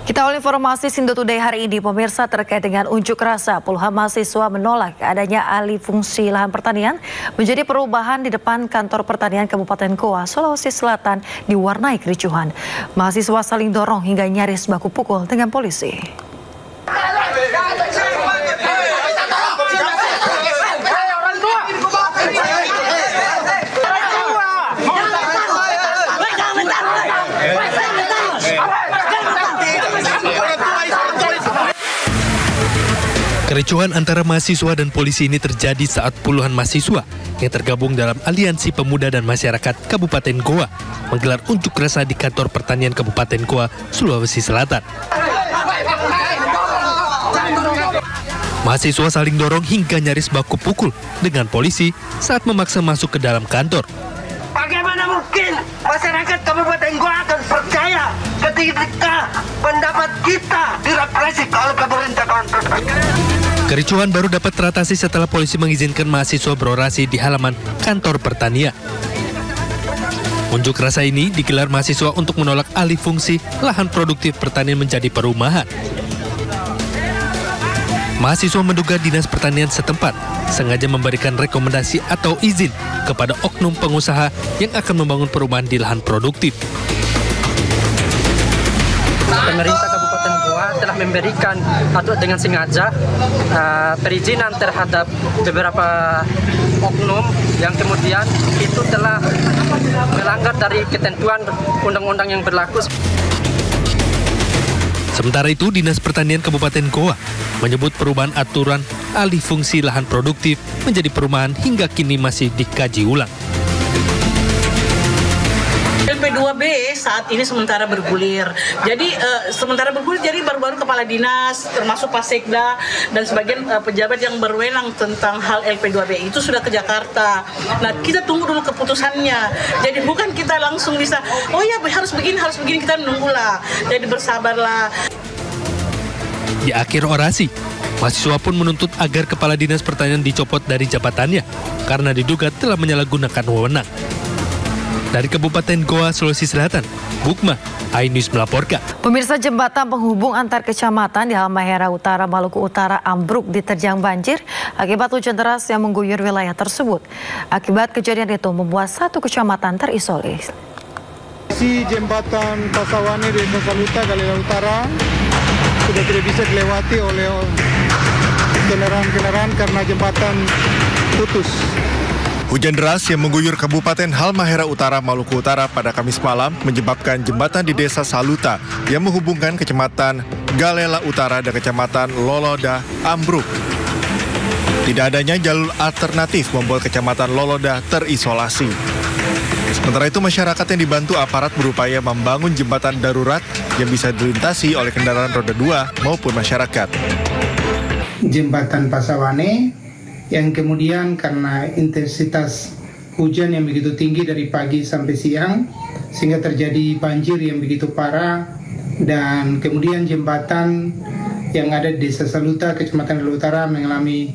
Kita awal informasi Sindo Today hari ini, pemirsa, terkait dengan unjuk rasa. Puluhan mahasiswa menolak adanya alih fungsi lahan pertanian menjadi perubahan di depan kantor pertanian Kabupaten Goa, Sulawesi Selatan diwarnai kericuhan. Mahasiswa saling dorong hingga nyaris baku pukul dengan polisi. Kericuhan antara mahasiswa dan polisi ini terjadi saat puluhan mahasiswa yang tergabung dalam Aliansi Pemuda dan Masyarakat Kabupaten Goa menggelar unjuk rasa di kantor pertanian Kabupaten Goa, Sulawesi Selatan. Mahasiswa saling dorong hingga nyaris baku pukul dengan polisi saat memaksa masuk ke dalam kantor. Bagaimana mungkin masyarakat Kabupaten Goa akan percaya ketika pendapat kita direpresi oleh pemerintah kawasan? Kericuhan baru dapat teratasi setelah polisi mengizinkan mahasiswa berorasi di halaman kantor pertanian. Unjuk rasa ini digelar mahasiswa untuk menolak alih fungsi lahan produktif pertanian menjadi perumahan. Mahasiswa menduga Dinas Pertanian setempat sengaja memberikan rekomendasi atau izin kepada oknum pengusaha yang akan membangun perumahan di lahan produktif. Pemerintah Kabupaten Goa telah memberikan atau dengan sengaja perizinan terhadap beberapa oknum yang kemudian itu telah melanggar dari ketentuan undang-undang yang berlaku. Sementara itu, Dinas Pertanian Kabupaten Goa menyebut perubahan aturan alih fungsi lahan produktif menjadi perumahan hingga kini masih dikaji ulang. LP2B saat ini sementara bergulir. Jadi jadi baru-baru kepala dinas termasuk Pak Sekda dan sebagian pejabat yang berwenang tentang hal LP2B itu sudah ke Jakarta. Nah, kita tunggu dulu keputusannya. Jadi bukan kita langsung bisa, oh ya harus begini, kita menunggulah. Jadi bersabarlah. Di akhir orasi, mahasiswa pun menuntut agar kepala dinas pertanian dicopot dari jabatannya karena diduga telah menyalahgunakan wewenang. Dari Kabupaten Goa, Sulawesi Selatan, Bukma, iNews melaporkan. Pemirsa, jembatan penghubung antar kecamatan di Halmahera Utara, Maluku Utara ambruk diterjang banjir akibat hujan deras yang mengguyur wilayah tersebut. Akibat kejadian itu membuat satu kecamatan terisolir. Si jembatan Pasawane di Desa Saluta, Galela Utara sudah tidak bisa dilewati oleh kendaraan-kendaraan karena jembatan putus. Hujan deras yang mengguyur Kabupaten Halmahera Utara, Maluku Utara pada Kamis malam menyebabkan jembatan di Desa Saluta yang menghubungkan Kecamatan Galela Utara dan Kecamatan Loloda ambruk. Tidak adanya jalur alternatif membuat Kecamatan Loloda terisolasi. Sementara itu, masyarakat yang dibantu aparat berupaya membangun jembatan darurat yang bisa dilintasi oleh kendaraan roda 2 maupun masyarakat. Jembatan Pasawane yang kemudian karena intensitas hujan yang begitu tinggi dari pagi sampai siang sehingga terjadi banjir yang begitu parah, dan kemudian jembatan yang ada di Desa Saluta, Kecamatan Galela Utara mengalami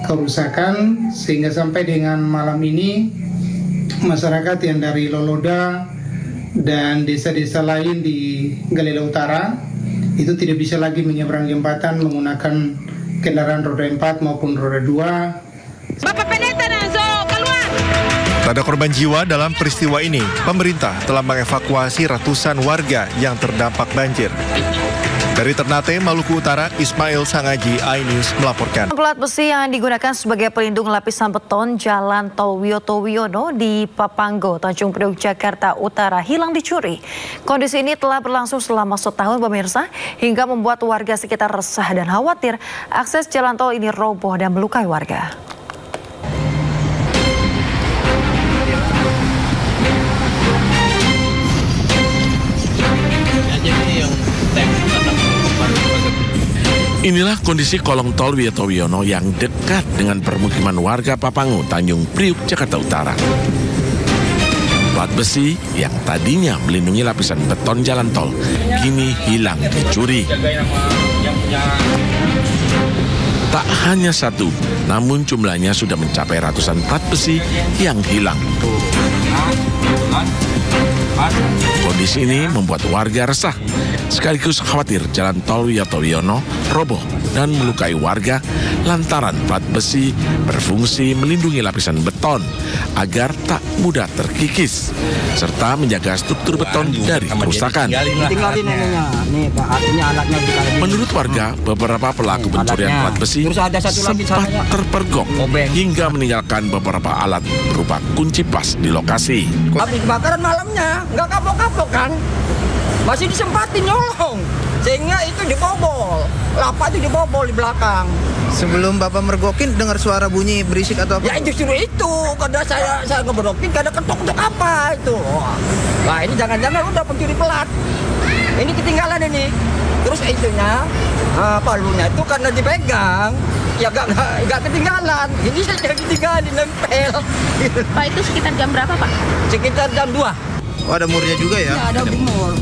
kerusakan sehingga sampai dengan malam ini masyarakat yang dari Loloda dan desa-desa lain di Galela Utara itu tidak bisa lagi menyeberang jembatan menggunakan kendaraan roda 4 maupun roda 2. Bapak Pendeta keluar. Tak ada korban jiwa dalam peristiwa ini. Pemerintah telah mengevakuasi ratusan warga yang terdampak banjir. Dari Ternate, Maluku Utara, Ismail Sangaji, iNews melaporkan. Pelat besi yang digunakan sebagai pelindung lapisan beton Jalan Tol Wiyoto Wiono di Papanggo, Tanjung Priok, Jakarta Utara hilang dicuri. Kondisi ini telah berlangsung selama setahun, pemirsa, hingga membuat warga sekitar resah dan khawatir akses jalan tol ini roboh dan melukai warga. Inilah kondisi kolong tol Wiyoto Wiono yang dekat dengan permukiman warga Papanggo, Tanjung Priok, Jakarta Utara. Plat besi yang tadinya melindungi lapisan beton jalan tol kini hilang dicuri. Tak hanya satu, namun jumlahnya sudah mencapai ratusan plat besi yang hilang. Kondisi ini membuat warga resah, sekaligus khawatir jalan tol Wiyoto Wiono roboh dan melukai warga lantaran plat besi berfungsi melindungi lapisan beton agar tak mudah terkikis, serta menjaga struktur beton dari kerusakan. Menurut warga, beberapa pelaku pencurian plat besi sempat terpergok hingga meninggalkan beberapa alat berupa kunci pas di lokasi. Habis kebakaran malamnya, nggak kapok-kapok kan? Masih disempatin nyolong, sehingga itu dibobol. Lapak itu dibobol di belakang. Sebelum Bapak mergokin, dengar suara bunyi berisik atau apa? Ya justru itu, karena saya ngeberokin, karena ketok-ketok apa itu. Wah ini jangan-jangan udah pencuri pelat. Ini ketinggalan ini. Terus itunya, palunya itu karena dipegang, ya nggak ketinggalan. Ini saja ketinggalan, nempel. Pak, itu sekitar jam berapa, Pak? Sekitar jam 2. Oh, ada murnya juga ya? Ya, ada mur.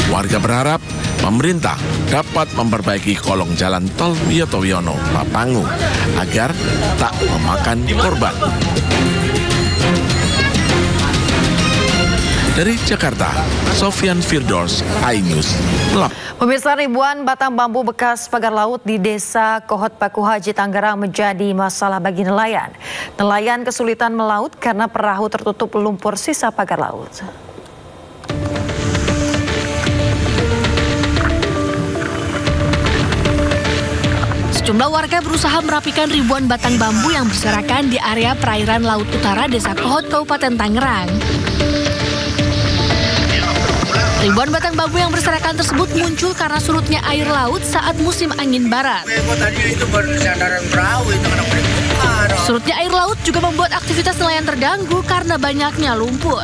Warga berharap pemerintah dapat memperbaiki kolong jalan tol Wiyoto Wiono Papangu agar tak memakan korban. Dari Jakarta, Sofyan Firdaus, iNews. Pemirsa, ribuan batang bambu bekas pagar laut di Desa Kohot Paku Haji, Tangerang menjadi masalah bagi nelayan. Nelayan kesulitan melaut karena perahu tertutup lumpur sisa pagar laut. Sejumlah warga berusaha merapikan ribuan batang bambu yang berserakan di area perairan Laut Utara Desa Kohot, Kabupaten Tangerang. Ribuan batang bambu yang berserakan tersebut muncul karena surutnya air laut saat musim angin barat. Surutnya air laut juga membuat aktivitas nelayan terganggu karena banyaknya lumpur.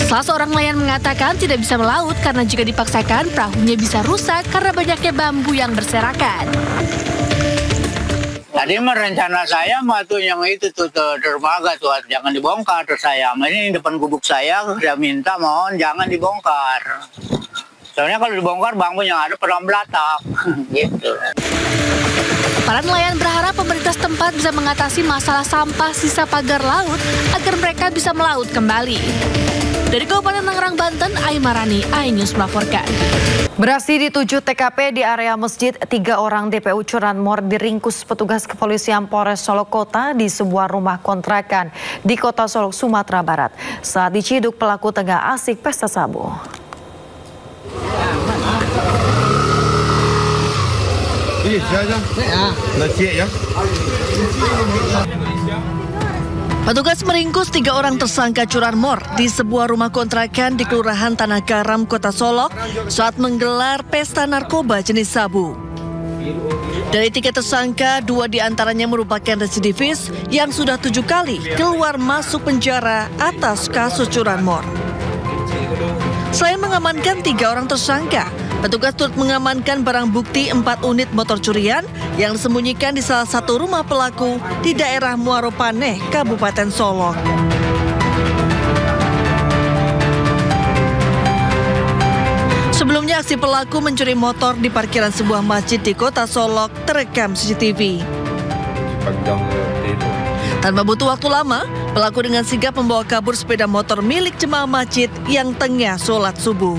Salah seorang nelayan mengatakan tidak bisa melaut karena jika dipaksakan perahunya bisa rusak karena banyaknya bambu yang berserakan. Tadi rencana saya mah tuh yang itu tuh dermaga tuh jangan dibongkar, terus saya ini depan gubuk saya minta mohon jangan dibongkar. Soalnya kalau dibongkar bambu yang ada pernah belatak gitu. Para nelayan berharap pemerintah setempat bisa mengatasi masalah sampah sisa pagar laut agar mereka bisa melaut kembali. Dari Kabupaten Tangerang, Banten, Aimarani, iNews melaporkan. Beraksi di 7 TKP di area masjid, 3 orang DPU curanmor diringkus petugas kepolisian Polres Solok Kota di sebuah rumah kontrakan di Kota Solok, Sumatera Barat. Saat diciduk, pelaku tengah asik pesta sabu. Petugas meringkus 3 orang tersangka curanmor di sebuah rumah kontrakan di Kelurahan Tanah Garam, Kota Solok saat menggelar pesta narkoba jenis sabu. Dari 3 tersangka, 2 diantaranya merupakan residivis yang sudah 7 kali keluar masuk penjara atas kasus curanmor. Selain mengamankan 3 orang tersangka, petugas turut mengamankan barang bukti 4 unit motor curian yang disembunyikan di salah satu rumah pelaku di daerah Muaropaneh, Kabupaten Solok. Sebelumnya aksi pelaku mencuri motor di parkiran sebuah masjid di Kota Solok terekam CCTV. Tanpa butuh waktu lama, pelaku dengan sigap membawa kabur sepeda motor milik jemaah masjid yang tengah sholat subuh.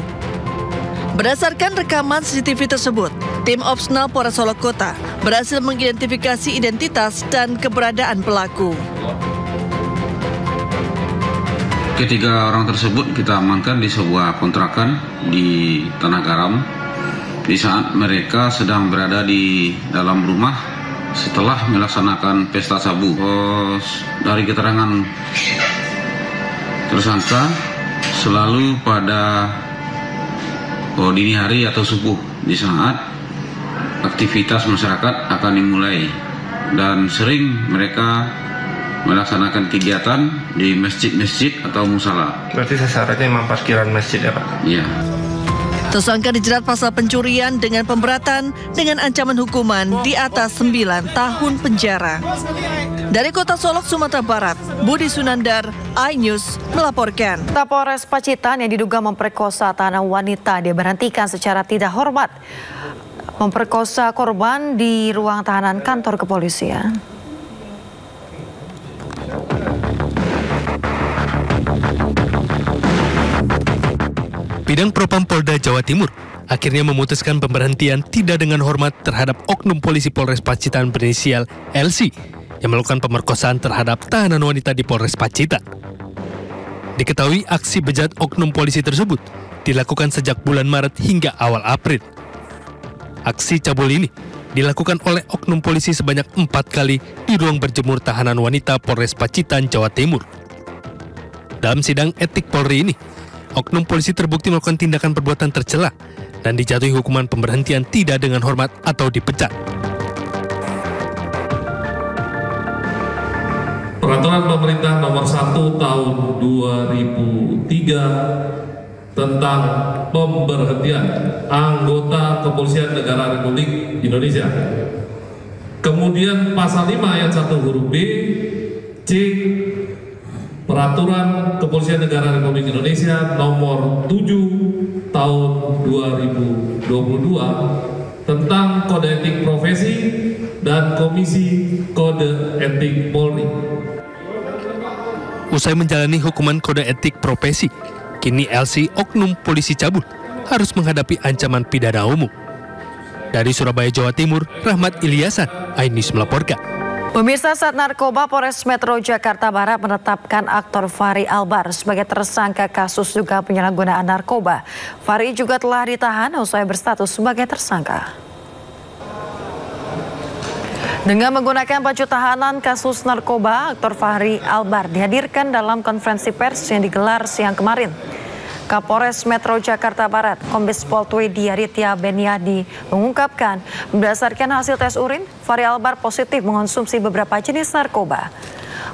Berdasarkan rekaman CCTV tersebut, tim Opsnal Polres Solok Kota berhasil mengidentifikasi identitas dan keberadaan pelaku. Ketiga orang tersebut kita amankan di sebuah kontrakan di Tanah Garam di saat mereka sedang berada di dalam rumah setelah melaksanakan pesta sabu. Dari keterangan tersangka selalu pada dini hari atau subuh di saat aktivitas masyarakat akan dimulai dan sering mereka melaksanakan kegiatan di masjid-masjid atau musala. Berarti sasarannya memang parkiran masjid ya Pak? Iya. Tersangka dijerat pasal pencurian dengan pemberatan dengan ancaman hukuman di atas 9 tahun penjara. Dari Kota Solok, Sumatera Barat, Budi Sunandar, iNews melaporkan. Kapolres Pacitan yang diduga memperkosa tahanan wanita diberhentikan secara tidak hormat. memperkosa korban di ruang tahanan kantor kepolisian. Bidang Propam Polda Jawa Timur akhirnya memutuskan pemberhentian tidak dengan hormat terhadap oknum polisi Polres Pacitan berinisial LC yang melakukan pemerkosaan terhadap tahanan wanita di Polres Pacitan. Diketahui aksi bejat oknum polisi tersebut dilakukan sejak bulan Maret hingga awal April. Aksi cabul ini dilakukan oleh oknum polisi sebanyak 4 kali di ruang berjemur tahanan wanita Polres Pacitan, Jawa Timur. Dalam sidang etik Polri ini, oknum polisi terbukti melakukan tindakan perbuatan tercela dan dijatuhi hukuman pemberhentian tidak dengan hormat atau dipecat. Peraturan Pemerintah Nomor 1 Tahun 2003 tentang pemberhentian anggota Kepolisian Negara Republik Indonesia. Kemudian Pasal 5 Ayat 1 huruf B, C, Peraturan Kepolisian Negara Republik Indonesia Nomor 7 Tahun 2022 tentang Kode Etik Profesi dan Komisi Kode Etik Polri. Usai menjalani hukuman Kode Etik Profesi, kini LC oknum polisi cabul harus menghadapi ancaman pidana umum. Dari Surabaya, Jawa Timur, Rahmat Ilyasan, iNews melaporkan. Pemirsa, Sat Narkoba Polres Metro Jakarta Barat menetapkan aktor Fahri Albar sebagai tersangka kasus dugaan penyalahgunaan narkoba. Fahri juga telah ditahan usai berstatus sebagai tersangka. Dengan menggunakan baju tahanan kasus narkoba, aktor Fahri Albar dihadirkan dalam konferensi pers yang digelar siang kemarin. Kapolres Metro Jakarta Barat, Kombes Pol Twedi Aditya Beniadi mengungkapkan berdasarkan hasil tes urin, Fahri Albar positif mengonsumsi beberapa jenis narkoba.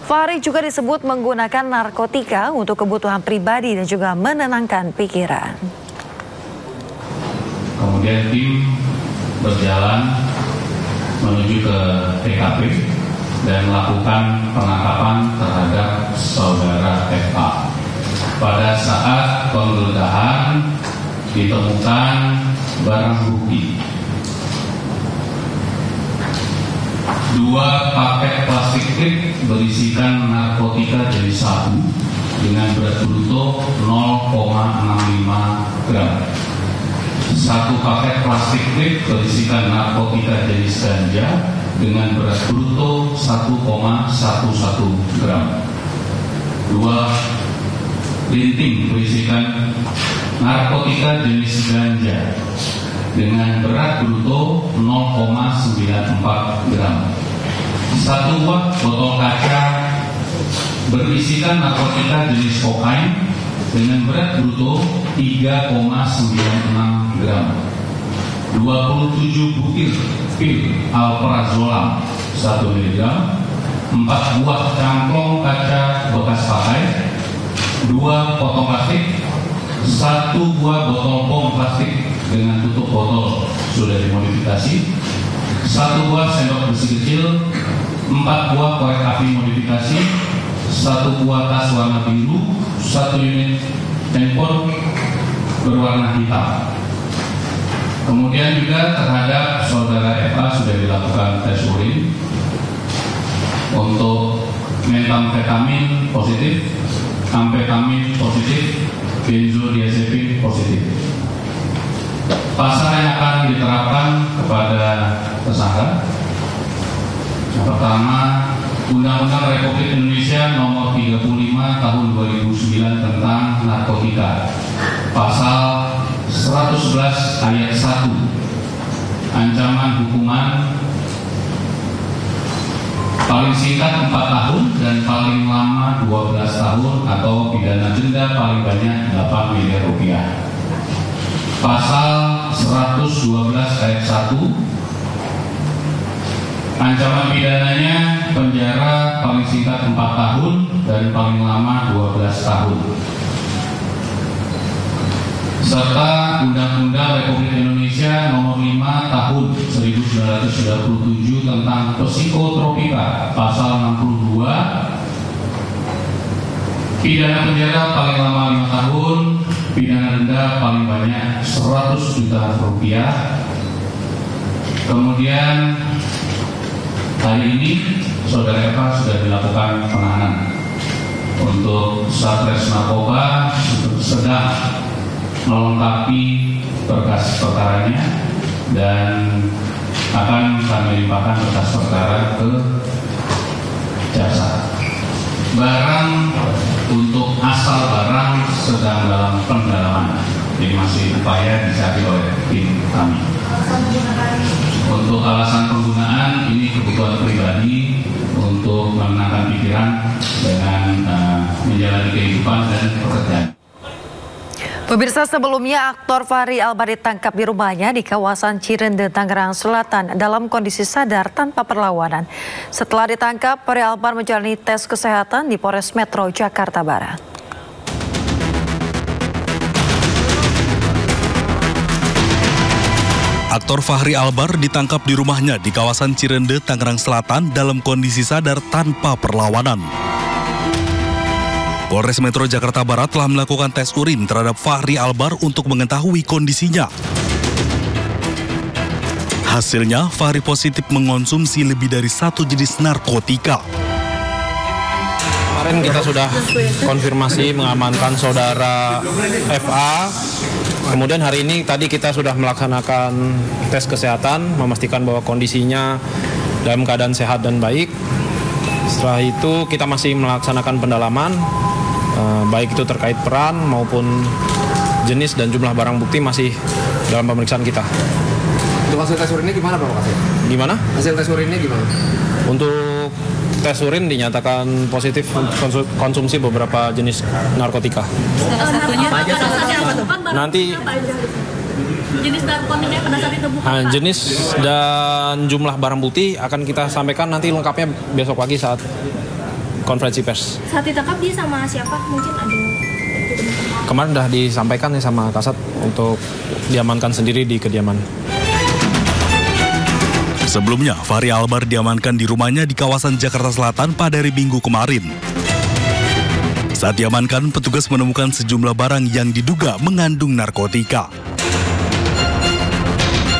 Fahri juga disebut menggunakan narkotika untuk kebutuhan pribadi dan juga menenangkan pikiran. Kemudian tim berjalan menuju ke TKP dan melakukan penangkapan terhadap saudara FA. Pada saat penggeledahan ditemukan barang bukti 2 paket plastik klip berisikan narkotika jenis sabu dengan berat bruto 0,65 gram. 1 paket plastik klip berisikan narkotika jenis ganja dengan berat bruto 1,11 gram. 2 linting berisikan narkotika jenis ganja dengan berat bruto 0,94 gram. 1 buah botol kaca berisikan narkotika jenis kokain dengan berat bruto 3,96 gram. 27 butir pil alprazolam 1 mg. 4 buah cangklong kaca bekas pakai, 2 potong plastik, 1 buah botol bom plastik dengan tutup botol sudah dimodifikasi, 1 buah sendok besi kecil, 4 buah korek api modifikasi, 1 buah tas warna biru, 1 unit handphone berwarna hitam. Kemudian juga terhadap saudara FA sudah dilakukan tes urin untuk metamfetamin positif, amfetamin positif, benzodiazepin positif. Pasal yang akan diterapkan kepada tersangka, yang pertama, Undang-Undang Republik Indonesia Nomor 35 Tahun 2009 tentang narkotika, pasal 111 ayat 1, ancaman hukuman paling singkat 4 tahun dan paling lama 12 tahun atau pidana denda paling banyak 8 miliar rupiah. Pasal 112 ayat 1, ancaman pidananya penjara paling singkat 4 tahun dan paling lama 12 tahun. Serta Undang-Undang Republik Indonesia Nomor 5 Tahun 1997 tentang psikotropika, pasal 62, pidana penjara paling lama 5 tahun, pidana denda paling banyak 100 juta rupiah, Kemudian hari ini Saudara Eva sudah dilakukan penahanan. Untuk Satres Narkoba sedang melengkapi berkas perkaranya dan akan kami limpahkan berkas perkara ke jaksa. Barang untuk asal barang sedang dalam pendalaman, jadi masih upaya dicari oleh tim kami. Untuk alasan penggunaan ini kebutuhan pribadi untuk menenangkan pikiran dengan menjalani kehidupan dan pekerjaan. Pemirsa, sebelumnya aktor Fahri Albar ditangkap di rumahnya di kawasan Cirende, Tangerang Selatan dalam kondisi sadar tanpa perlawanan. Setelah ditangkap, Fahri Albar menjalani tes kesehatan di Polres Metro Jakarta Barat. Aktor Fahri Albar ditangkap di rumahnya di kawasan Cirende, Tangerang Selatan dalam kondisi sadar tanpa perlawanan. Polres Metro Jakarta Barat telah melakukan tes urin terhadap Fahri Albar untuk mengetahui kondisinya. Hasilnya, Fahri positif mengonsumsi lebih dari 1 jenis narkotika. Kemarin kita sudah konfirmasi mengamankan saudara FA. Kemudian hari ini tadi kita sudah melaksanakan tes kesehatan, memastikan bahwa kondisinya dalam keadaan sehat dan baik. Setelah itu kita masih melaksanakan pendalaman, baik itu terkait peran maupun jenis dan jumlah barang bukti masih dalam pemeriksaan kita. Untuk hasil tes urinnya gimana Pak Kasih? Gimana? Hasil tes urinnya gimana? Untuk tes urin dinyatakan positif konsumsi beberapa jenis narkotika. Nanti jenis narkotika pada saat ditemukan, jenis dan jumlah barang bukti akan kita sampaikan nanti lengkapnya besok pagi saat konferensi pers. Saat ditangkap dia sama siapa? Mungkin ada. Kemarin sudah disampaikan nih sama Kasat untuk diamankan sendiri di kediaman. Sebelumnya, Fahri Albar diamankan di rumahnya di kawasan Jakarta Selatan pada hari Minggu kemarin. Saat diamankan, petugas menemukan sejumlah barang yang diduga mengandung narkotika.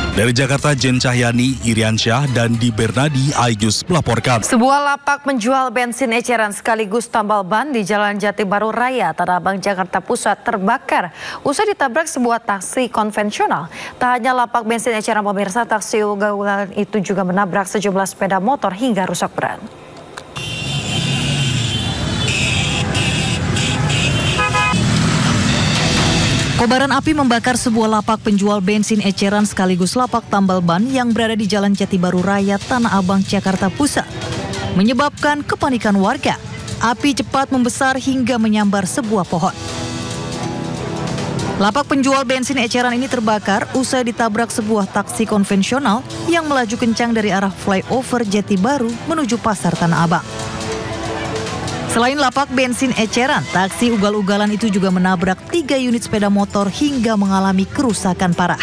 Dari Jakarta, Jen Cahyani, Iriansyah, dan Di Bernadi, iNews melaporkan. Sebuah lapak menjual bensin eceran sekaligus tambal ban di Jalan Jati Baru Raya, Tanah Abang, Jakarta Pusat terbakar usai ditabrak sebuah taksi konvensional. Tak hanya lapak bensin eceran, pemirsa, taksi ugal-ugalan itu juga menabrak sejumlah sepeda motor hingga rusak berat. Kobaran api membakar sebuah lapak penjual bensin eceran sekaligus lapak tambal ban yang berada di Jalan Jati Baru Raya, Tanah Abang, Jakarta Pusat. Menyebabkan kepanikan warga. Api cepat membesar hingga menyambar sebuah pohon. Lapak penjual bensin eceran ini terbakar usai ditabrak sebuah taksi konvensional yang melaju kencang dari arah flyover Jati Baru menuju Pasar Tanah Abang. Selain lapak bensin eceran, taksi ugal-ugalan itu juga menabrak 3 unit sepeda motor hingga mengalami kerusakan parah.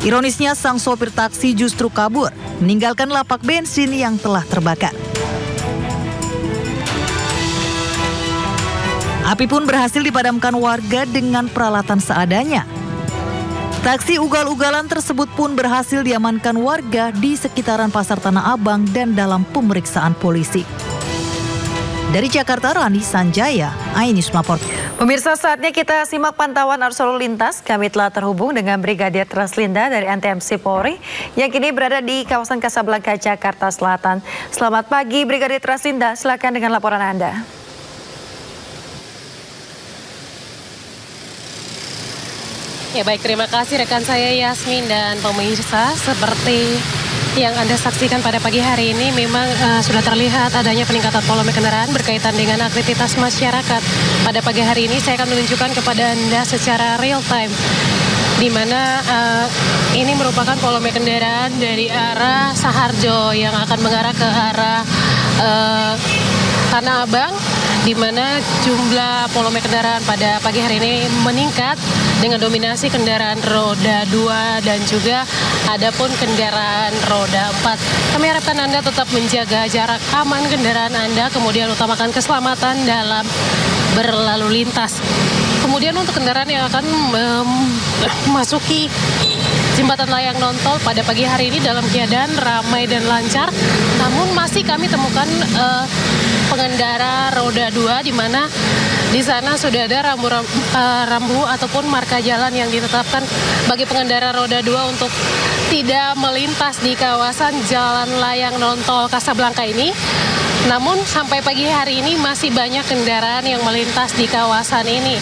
Ironisnya, sang sopir taksi justru kabur, meninggalkan lapak bensin yang telah terbakar. Api pun berhasil dipadamkan warga dengan peralatan seadanya. Taksi ugal-ugalan tersebut pun berhasil diamankan warga di sekitaran Pasar Tanah Abang dan dalam pemeriksaan polisi. Dari Jakarta, Rani Sanjaya, iNews melaporkan. Pemirsa, saatnya kita simak pantauan arus lalu lintas. Kami telah terhubung dengan Brigadir Traslinda dari NTMC Polri yang kini berada di kawasan Kasablangka, Jakarta Selatan. Selamat pagi, Brigadir Traslinda. Silakan dengan laporan Anda. Ya baik, terima kasih rekan saya Yasmin dan pemirsa. Seperti yang Anda saksikan pada pagi hari ini memang sudah terlihat adanya peningkatan volume kendaraan berkaitan dengan aktivitas masyarakat. Pada pagi hari ini saya akan menunjukkan kepada Anda secara real time di mana ini merupakan volume kendaraan dari arah Saharjo yang akan mengarah ke arah Tanah Abang, di mana jumlah volume kendaraan pada pagi hari ini meningkat dengan dominasi kendaraan roda 2 dan juga adapun kendaraan roda 4. Kami harapkan Anda tetap menjaga jarak aman kendaraan Anda, kemudian utamakan keselamatan dalam berlalu lintas. Kemudian untuk kendaraan yang akan memasuki jembatan layang nontol pada pagi hari ini dalam keadaan ramai dan lancar. Namun masih kami temukan pengendara roda 2 di mana di sana sudah ada rambu ataupun marka jalan yang ditetapkan bagi pengendara roda 2 untuk tidak melintas di kawasan jalan layang nontol Kasablanka ini. Namun sampai pagi hari ini masih banyak kendaraan yang melintas di kawasan ini.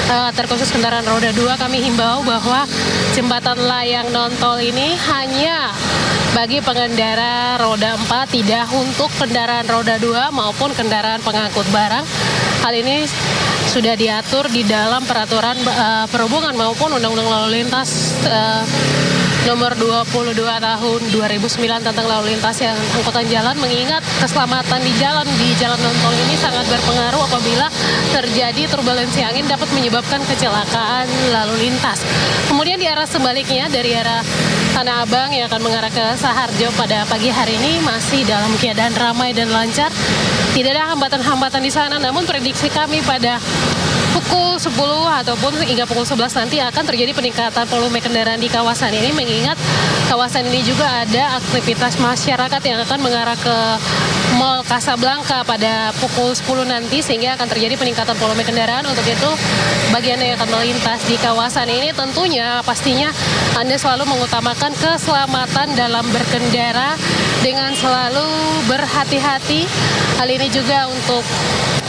Terkhusus kendaraan roda 2, kami himbau bahwa jembatan layang nontol ini hanya bagi pengendara roda 4, tidak untuk kendaraan roda 2 maupun kendaraan pengangkut barang. Hal ini sudah diatur di dalam peraturan perhubungan maupun Undang-Undang Lalu Lintas nomor 22 tahun 2009 tentang lalu lintas yang angkutan jalan, mengingat keselamatan di jalan nontol ini sangat berpengaruh apabila terjadi turbulensi angin dapat menyebabkan kecelakaan lalu lintas. Kemudian di arah sebaliknya dari arah Tanah Abang yang akan mengarah ke Saharjo pada pagi hari ini masih dalam keadaan ramai dan lancar. Tidak ada hambatan-hambatan di sana, namun prediksi kami pada pukul 10 ataupun hingga pukul 11 nanti akan terjadi peningkatan volume kendaraan di kawasan ini, mengingat kawasan ini juga ada aktivitas masyarakat yang akan mengarah ke Mall Kasablanka pada pukul 10 nanti, sehingga akan terjadi peningkatan volume kendaraan. Untuk itu, bagi Anda yang akan melintas di kawasan ini, tentunya pastinya Anda selalu mengutamakan keselamatan dalam berkendara dengan selalu berhati-hati. Hal ini juga untuk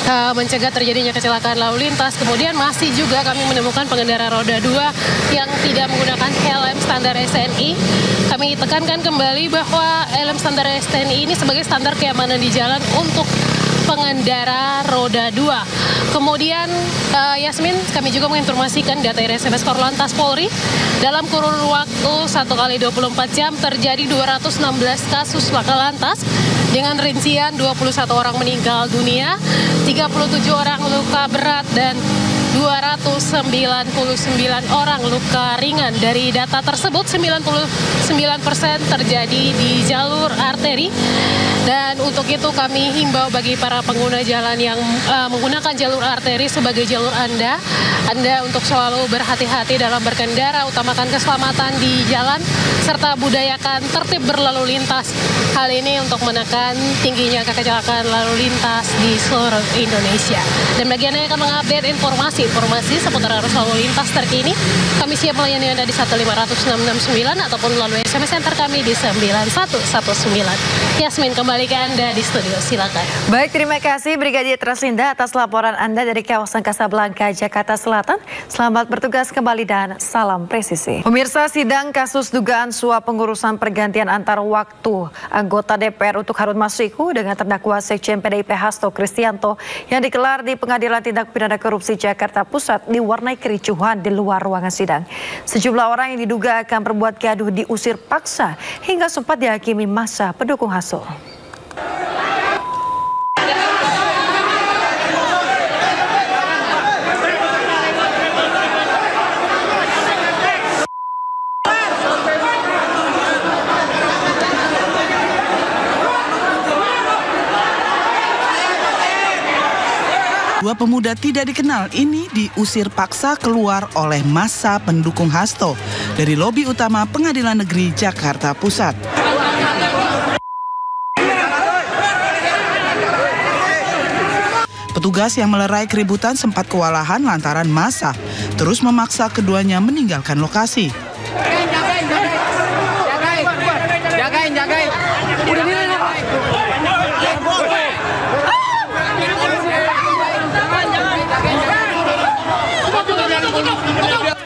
mencegah terjadinya kecelakaan lalu lintas. Kemudian masih juga kami menemukan pengendara roda 2 yang tidak menggunakan helm standar STNI. Kami tekankan kembali bahwa helm standar STNI ini sebagai standar keamanan di jalan untuk pengendara roda 2. Kemudian Yasmin, kami juga menginformasikan data RSMS Korlantas Polri, dalam kurun waktu 1 kali 24 jam terjadi 216 kasus laka lantas dengan rincian 21 orang meninggal dunia, 37 orang luka berat dan 299 orang luka ringan. Dari data tersebut 99% terjadi di jalur arteri. Dan untuk itu kami himbau bagi para pengguna jalan yang menggunakan jalur arteri sebagai jalur Anda untuk selalu berhati-hati dalam berkendara, utamakan keselamatan di jalan, serta budayakan tertib berlalu lintas. Hal ini untuk menekan tingginya kecelakaan lalu lintas di seluruh Indonesia. Dan bagi Anda yang akan mengupdate informasi seputar arus lalu lintas terkini, kami siap melayani Anda di 1506669 ataupun melalui SMS center kami di 9119. Yasmin, kembali ke Anda di studio, silakan. Baik, terima kasih Brigadir Traslinda atas laporan Anda dari kawasan Kasablanka, Jakarta Selatan. Selamat bertugas kembali dan salam presisi. Pemirsa, sidang kasus dugaan suap pengurusan pergantian antar waktu anggota DPR untuk Harun Masiku dengan terdakwa Sekjen PDIP Hasto Kristianto yang digelar di Pengadilan Tindak Pidana Korupsi Jakarta Pusat diwarnai kericuhan di luar ruangan sidang. Sejumlah orang yang diduga akan berbuat gaduh diusir paksa hingga sempat dihakimi massa pendukung Hasto. Dua pemuda tidak dikenal ini diusir paksa keluar oleh massa pendukung Hasto dari lobi utama Pengadilan Negeri Jakarta Pusat. Petugas yang melerai keributan sempat kewalahan lantaran massa terus memaksa keduanya meninggalkan lokasi. Jagain.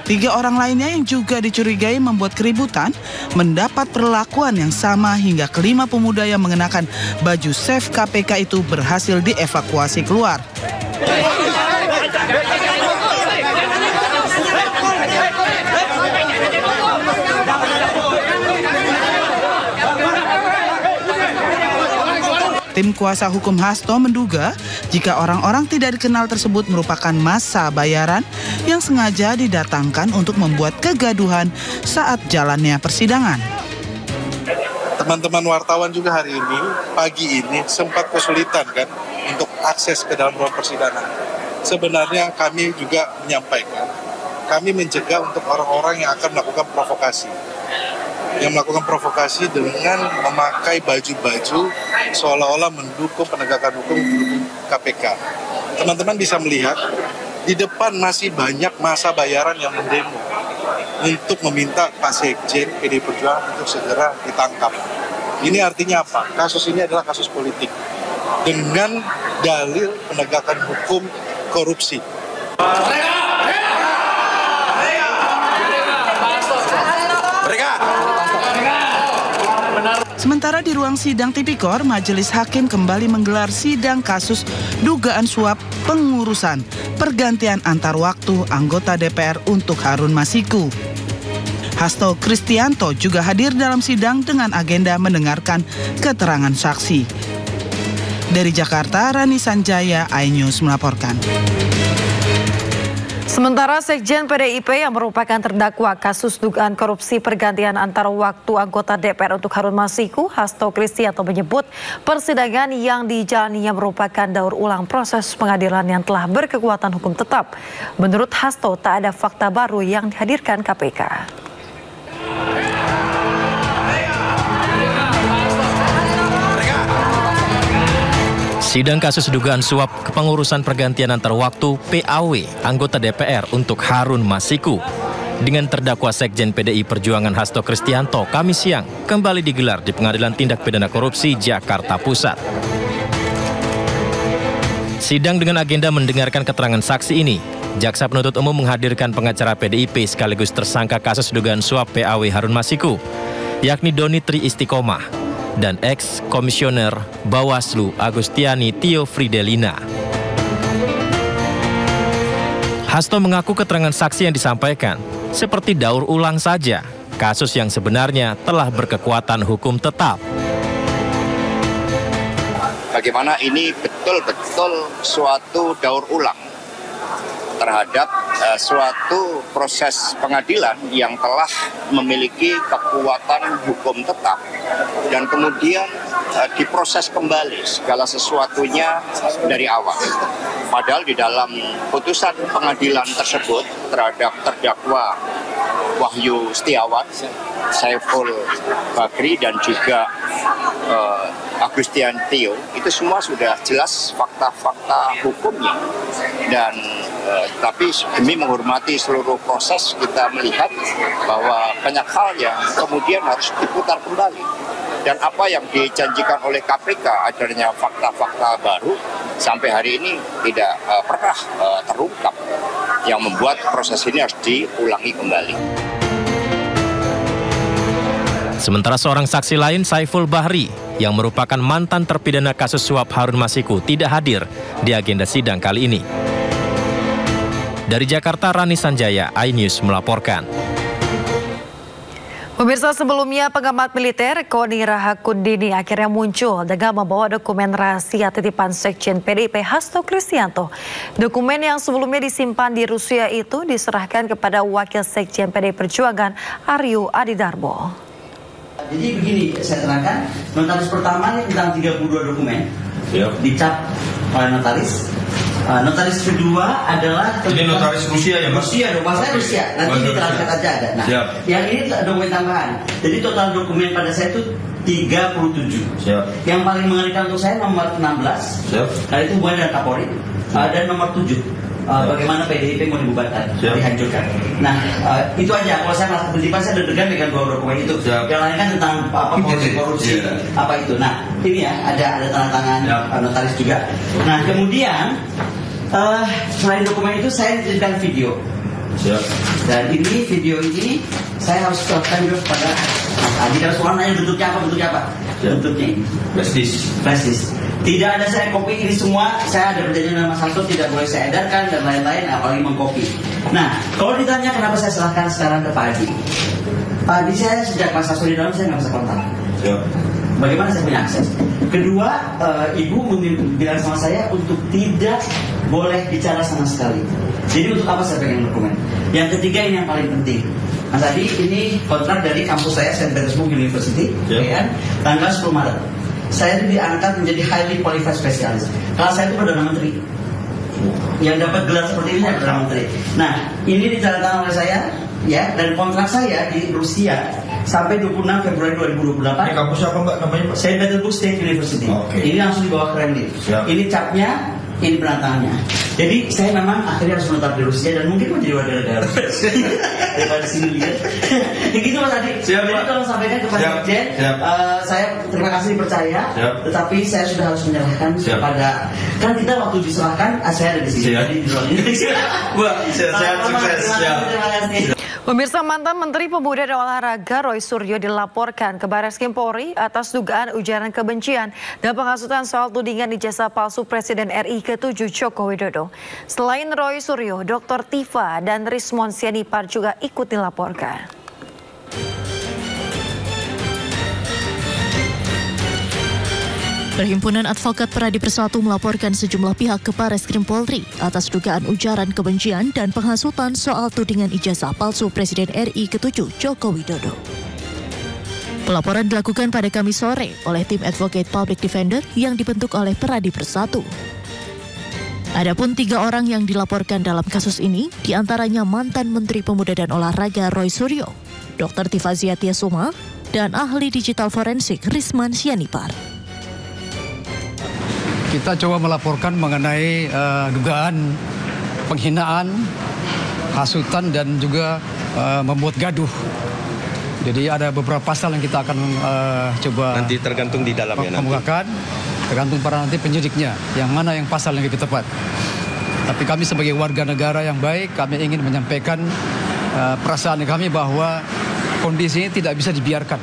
Tiga orang lainnya yang juga dicurigai membuat keributan mendapat perlakuan yang sama hingga kelima pemuda yang mengenakan baju SAFE KPK itu berhasil dievakuasi keluar. Tim kuasa hukum Hasto menduga jika orang-orang tidak dikenal tersebut merupakan massa bayaran yang sengaja didatangkan untuk membuat kegaduhan saat jalannya persidangan. Teman-teman wartawan juga hari ini, pagi ini sempat kesulitan kan untuk akses ke dalam ruang persidangan. sebenarnya kami juga menyampaikan, kami mencegah untuk orang-orang yang akan melakukan provokasi. Yang melakukan provokasi dengan memakai baju-baju seolah-olah mendukung penegakan hukum, mendukung KPK. Teman-teman bisa melihat, di depan masih banyak massa bayaran yang mendemo untuk meminta Pak Sekjen PDI Perjuangan untuk segera ditangkap. Ini artinya apa? Kasus ini adalah kasus politik dengan dalil penegakan hukum korupsi. Sementara di ruang sidang Tipikor, Majelis Hakim kembali menggelar sidang kasus dugaan suap pengurusan pergantian antar waktu anggota DPR untuk Harun Masiku. Hasto Kristianto juga hadir dalam sidang dengan agenda mendengarkan keterangan saksi. Dari Jakarta, Rani Sanjaya, iNews melaporkan. Sementara Sekjen PDIP yang merupakan terdakwa kasus dugaan korupsi pergantian antar waktu anggota DPR untuk Harun Masiku, Hasto Kristianto menyebut persidangan yang dijalaninya merupakan daur ulang proses pengadilan yang telah berkekuatan hukum tetap. Menurut Hasto, tak ada fakta baru yang dihadirkan KPK. Sidang kasus dugaan suap kepengurusan pergantian antar waktu PAW anggota DPR untuk Harun Masiku dengan terdakwa Sekjen PDI Perjuangan Hasto Kristianto Kamis siang kembali digelar di Pengadilan Tindak Pidana Korupsi Jakarta Pusat. Sidang dengan agenda mendengarkan keterangan saksi ini, jaksa penuntut umum menghadirkan pengacara PDIP sekaligus tersangka kasus dugaan suap PAW Harun Masiku, yakni Doni Tri Istiqomah dan ex-komisioner Bawaslu Agustiani Tio Fridelina. Hasto mengaku keterangan saksi yang disampaikan seperti daur ulang saja kasus yang sebenarnya telah berkekuatan hukum tetap. Bagaimana ini betul-betul suatu daur ulang terhadap suatu proses pengadilan yang telah memiliki kekuatan hukum tetap dan kemudian diproses kembali segala sesuatunya dari awal. Padahal di dalam putusan pengadilan tersebut terhadap terdakwa Wahyu Setiawan, Saiful Bakri dan juga Agustian Tio, itu semua sudah jelas fakta-fakta hukumnya. Dan tapi demi menghormati seluruh proses, kita melihat bahwa banyak hal yang kemudian harus diputar kembali. Dan apa yang dijanjikan oleh KPK adanya fakta-fakta baru sampai hari ini tidak pernah terungkap, yang membuat proses ini harus diulangi kembali. Sementara seorang saksi lain, Saiful Bahri, yang merupakan mantan terpidana kasus suap Harun Masiku, tidak hadir di agenda sidang kali ini. Dari Jakarta, Rani Sanjaya, iNews melaporkan. Pemirsa, sebelumnya pengamat militer Koni Rahakundini akhirnya muncul dengan membawa dokumen rahasia titipan Sekjen PDIP Hasto Kristianto. Dokumen yang sebelumnya disimpan di Rusia itu diserahkan kepada Wakil Sekjen PDI Perjuangan Aryo Adidarmo. Jadi begini, saya terangkan, notaris pertama ini tentang 32 dokumen, dicap oleh notaris. Notaris kedua adalah ini notaris Rusia ya Mas? Rusia, saya Rusia. Nanti diterangkan aja ada. Nah, yang ini dokumen tambahan. Jadi total dokumen pada saya itu 37. Yang paling mengerikan untuk saya nomor 16. Nah itu hubungan dengan Kapolri. Dan nomor 7. Bagaimana PDIP mau dibubarkan, dihancurkan. Nah, itu aja. Kalau saya merasa berlipat, saya deg-degan dengan dua dokumen itu. Yang lain kan tentang korupsi, apa itu. Nah, ini ya, ada tanda tangan notaris juga. Nah, kemudian selain dokumen itu, saya dijadikan video. Dan ini video ini saya harus serahkan juga kepada Mas Adi. Kalau soal nanya bentuknya apa? Bentuknya ini. Flash disk. Tidak ada saya copy ini semua. Saya ada perjanjian dengan Mas Hasto, tidak boleh saya edarkan dan lain-lain, apalagi mengcopy. Nah, kalau ditanya kenapa saya serahkan sekarang ke Pak Adi? Pak Adi, saya sejak Mas Hasto di dalam saya nggak bisa kontak. Bagaimana saya punya akses? Kedua, Ibu bilang sama saya untuk tidak boleh bicara sama sekali. Jadi untuk apa saya pengen dokumen? Yang ketiga ini yang paling penting. Mas Adi, ini kontrak dari kampus saya, St. Petersburg University, kan? Tanggal 10 Maret. Saya itu diangkat menjadi highly qualified specialist. Kalau saya itu Perdana Menteri. Yang dapat gelar seperti ini saya Perdana Menteri. Nah, ini dicanangkan oleh saya, ya, dan kontrak saya di Rusia sampai 26 Februari 2028. Ini kampus apa Mbak namanya Pak? Saint Petersburg State University. Ini langsung di bawah Kremlin. Ini capnya, ini penantangannya. Jadi saya memang akhirnya harus menetap di Rusia dan mungkin menjadi warga negara daripada sini lihat. Begitu Mas Adi. Jadi tolong sampaikan ke Pak Dirjen. Saya terima kasih dipercaya, tetapi saya sudah harus menyerahkan kepada, kan kita waktu diserahkan saya ada di sini. Jadi di luar ini. Buat sehat sukses. Terima kasih. Pemirsa, mantan Menteri Pemuda dan Olahraga Roy Suryo dilaporkan ke Barreskrim Polri atas dugaan ujaran kebencian dan penghasutan soal tudingan ijazah palsu Presiden RI ke-7 Joko Widodo. Selain Roy Suryo, Dr. Tifa dan Rismon Sianipar juga ikut dilaporkan. Perhimpunan Advokat Peradi Bersatu melaporkan sejumlah pihak ke Barreskrim Polri atas dugaan ujaran kebencian dan penghasutan soal tudingan ijazah palsu Presiden RI ke-7 Joko Widodo. Pelaporan dilakukan pada Kamis sore oleh tim Advocate Public Defender yang dibentuk oleh Peradi Bersatu. Adapun 3 orang yang dilaporkan dalam kasus ini, diantaranya mantan Menteri Pemuda dan Olahraga Roy Suryo, Dr. Tifa Ziatiasuma, dan ahli digital forensik Rismon Sianipar. Kita coba melaporkan mengenai dugaan penghinaan, hasutan dan juga membuat gaduh. Jadi ada beberapa pasal yang kita akan coba nanti tergantung di dalamnya kemukakan, tergantung para nanti penyidiknya yang mana yang pasal yang lebih tepat. Tapi kami sebagai warga negara yang baik, kami ingin menyampaikan perasaan kami bahwa kondisi ini tidak bisa dibiarkan.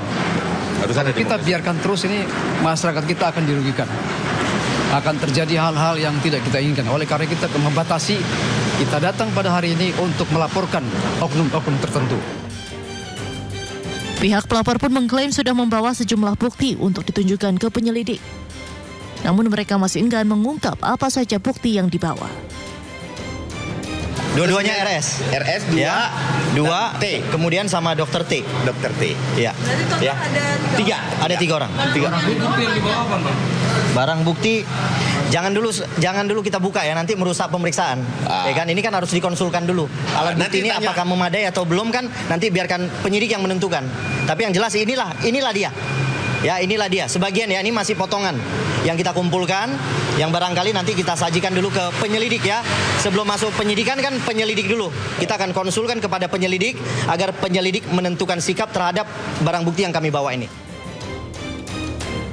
Kalau kita biarkan terus ini, masyarakat kita akan dirugikan. Akan terjadi hal-hal yang tidak kita inginkan. Oleh karena kita membatasi, kita datang pada hari ini untuk melaporkan oknum-oknum tertentu. Pihak pelapor pun mengklaim sudah membawa sejumlah bukti untuk ditunjukkan ke penyelidik. Namun mereka masih enggan mengungkap apa saja bukti yang dibawa. Dua-duanya RS. RS 2, ya, 2 T. Kemudian sama Dr. T. Dr. T. Iya. Ya. Ada 3 orang. Barang bukti yang dibawa apa, Pak? Barang bukti jangan dulu kita buka ya, nanti merusak pemeriksaan. Ya kan, ini kan harus dikonsulkan dulu. Alat bukti ini apakah memadai atau belum kan nanti biarkan penyidik yang menentukan. Tapi yang jelas inilah dia. Ya, inilah dia. Sebagian ya, ini masih potongan yang kita kumpulkan, yang barangkali nanti kita sajikan dulu ke penyelidik ya. Sebelum masuk penyidikan kan penyelidik dulu. Kita akan konsulkan kepada penyelidik agar penyelidik menentukan sikap terhadap barang bukti yang kami bawa ini.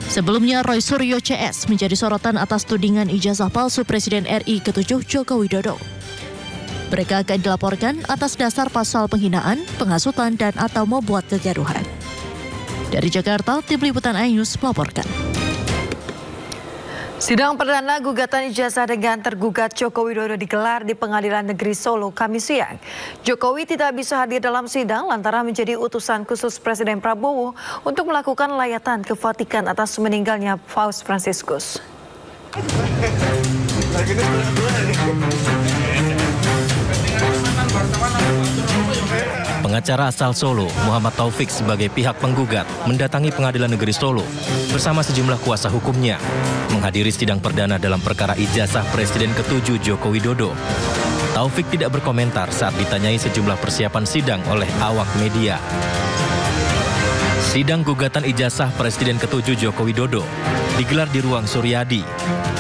Sebelumnya Roy Suryo CS menjadi sorotan atas tudingan ijazah palsu Presiden RI ke-7 Joko Widodo. Mereka akan dilaporkan atas dasar pasal penghinaan, penghasutan, dan atau membuat kegaduhan. Dari Jakarta, Tim Liputan iNews melaporkan. Sidang perdana gugatan ijazah dengan tergugat Joko Widodo digelar di Pengadilan Negeri Solo Kamis siang. Jokowi tidak bisa hadir dalam sidang lantaran menjadi utusan khusus Presiden Prabowo untuk melakukan layatan ke Vatikan atas meninggalnya Paus Fransiskus. Pengacara asal Solo, Muhammad Taufik sebagai pihak penggugat mendatangi Pengadilan Negeri Solo bersama sejumlah kuasa hukumnya menghadiri sidang perdana dalam perkara ijazah Presiden ke-7 Joko Widodo. Taufik tidak berkomentar saat ditanyai sejumlah persiapan sidang oleh awak media. Sidang gugatan ijazah Presiden ke-7 Joko Widodo digelar di ruang Suryadi.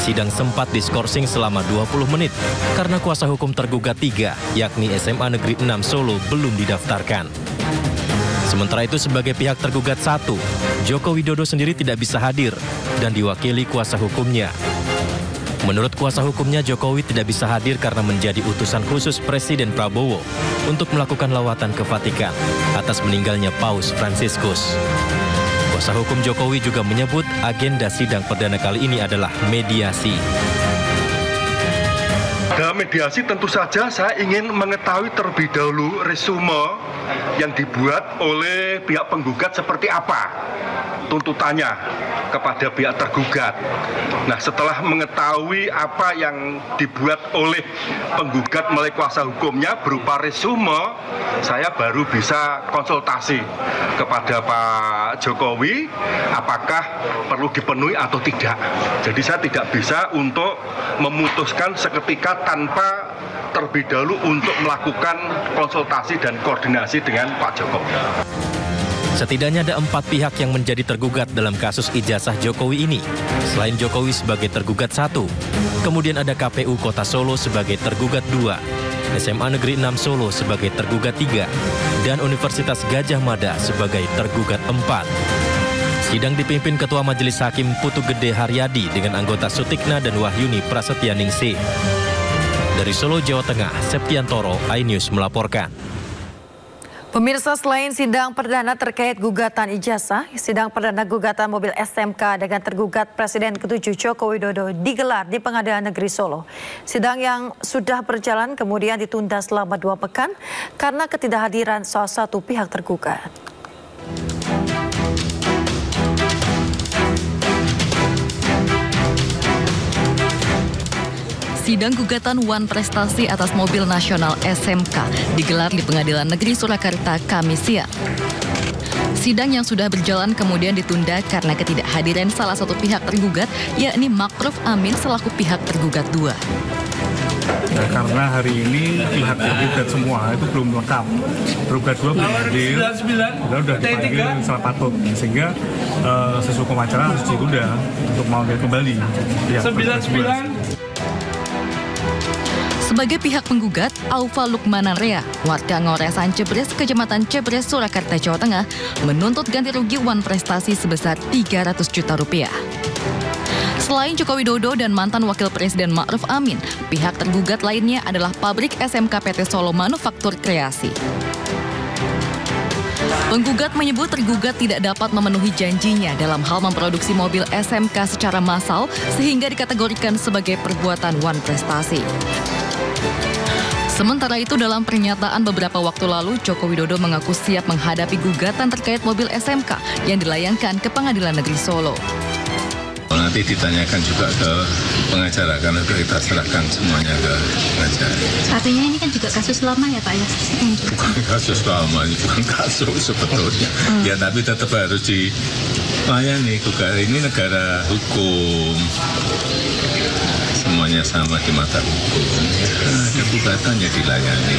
Sidang sempat diskorsing selama 20 menit karena kuasa hukum tergugat 3, yakni SMA Negeri 6 Solo, belum didaftarkan. Sementara itu sebagai pihak tergugat 1, Joko Widodo sendiri tidak bisa hadir dan diwakili kuasa hukumnya. Menurut kuasa hukumnya, Jokowi tidak bisa hadir karena menjadi utusan khusus Presiden Prabowo untuk melakukan lawatan ke Vatikan atas meninggalnya Paus Fransiskus. Kuasa hukum Jokowi juga menyebut agenda sidang perdana kali ini adalah mediasi. Dalam mediasi tentu saja saya ingin mengetahui terlebih dahulu resume yang dibuat oleh pihak penggugat seperti apa. tuntutannya kepada pihak tergugat. Nah, setelah mengetahui apa yang dibuat oleh penggugat melalui kuasa hukumnya berupa resume, saya baru bisa konsultasi kepada Pak Jokowi apakah perlu dipenuhi atau tidak. Jadi saya tidak bisa untuk memutuskan seketika tanpa terlebih dahulu untuk melakukan konsultasi dan koordinasi dengan Pak Jokowi. Setidaknya ada 4 pihak yang menjadi tergugat dalam kasus ijazah Jokowi ini. Selain Jokowi sebagai tergugat 1, kemudian ada KPU Kota Solo sebagai tergugat 2, SMA Negeri 6 Solo sebagai tergugat 3, dan Universitas Gadjah Mada sebagai tergugat 4. Sidang dipimpin Ketua Majelis Hakim Putu Gede Haryadi dengan anggota Sutikna dan Wahyuni Prasetyaningsih. Dari Solo, Jawa Tengah, Septiantoro, iNews melaporkan. Pemirsa, selain sidang perdana terkait gugatan ijazah, sidang perdana gugatan mobil SMK dengan tergugat Presiden ke-7 Joko Widodo digelar di Pengadilan Negeri Solo. Sidang yang sudah berjalan kemudian ditunda selama 2 pekan karena ketidakhadiran salah satu pihak tergugat. Sidang gugatan Wan Prestasi atas mobil nasional SMK digelar di Pengadilan Negeri Surakarta Kamis siang. Sidang yang sudah berjalan kemudian ditunda karena ketidakhadiran salah satu pihak tergugat, yakni Ma'ruf Amin selaku pihak tergugat 2. Ya, karena hari ini pihak tergugat semua itu belum lengkap. Tergugat 2 belum hadir, sudah dipanggil salah patut, sehingga sesuai hukum acara harus ditunda untuk memanggil kembali. Ya, 99. Sebagai pihak penggugat, Aufa Lukmananrea, warga Ngoresan Cebres, Kecamatan Cebres, Surakarta, Jawa Tengah, menuntut ganti rugi Wan Prestasi sebesar 300 juta rupiah. Selain Joko Widodo dan mantan Wakil Presiden Ma'ruf Amin, pihak tergugat lainnya adalah pabrik SMK PT Solo Manufaktur Kreasi. Penggugat menyebut tergugat tidak dapat memenuhi janjinya dalam hal memproduksi mobil SMK secara massal sehingga dikategorikan sebagai perbuatan Wan Prestasi. Sementara itu, dalam pernyataan beberapa waktu lalu, Joko Widodo mengaku siap menghadapi gugatan terkait mobil SMK yang dilayangkan ke Pengadilan Negeri Solo. Nanti ditanyakan juga ke pengacara, karena kita serahkan semuanya ke pengacara. Artinya ini kan juga kasus lama ya Pak ya? Bukan kasus lama, ini bukan kasus sebetulnya. Ya tapi tetap harus dilayani. Ini negara hukum. Semuanya sama di mata hukum. Ada gugatannya dilayani.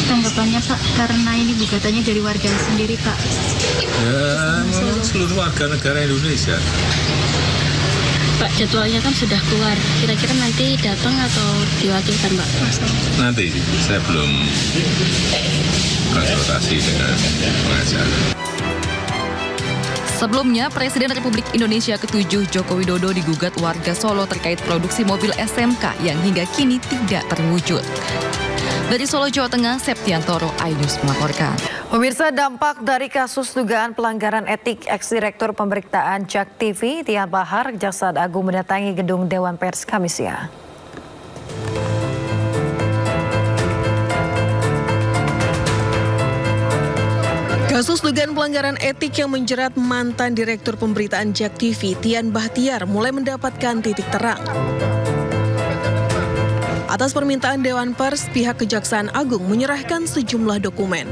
Tanggapannya Pak, karena ini gugatannya dari warga sendiri Pak? Ya, seluruh warga negara Indonesia. Pak, jadwalnya kan sudah keluar. Kira-kira nanti datang atau diwakilkan Pak? Nanti, saya belum konsultasi dengan pengacara. Sebelumnya, Presiden Republik Indonesia ke-7 Joko Widodo digugat warga Solo terkait produksi mobil SMK yang hingga kini tidak terwujud. Dari Solo, Jawa Tengah, Septiantoro, iNews melaporkan. Pemirsa, dampak dari kasus dugaan pelanggaran etik ex-direktur pemberitaan JAK TV, Tian Bahar, Jaksa Agung mendatangi gedung Dewan Pers Kamis siang. Kasus dugaan pelanggaran etik yang menjerat mantan Direktur Pemberitaan JAK TV, Tian Bahtiar, mulai mendapatkan titik terang. Atas permintaan Dewan Pers, pihak Kejaksaan Agung menyerahkan sejumlah dokumen.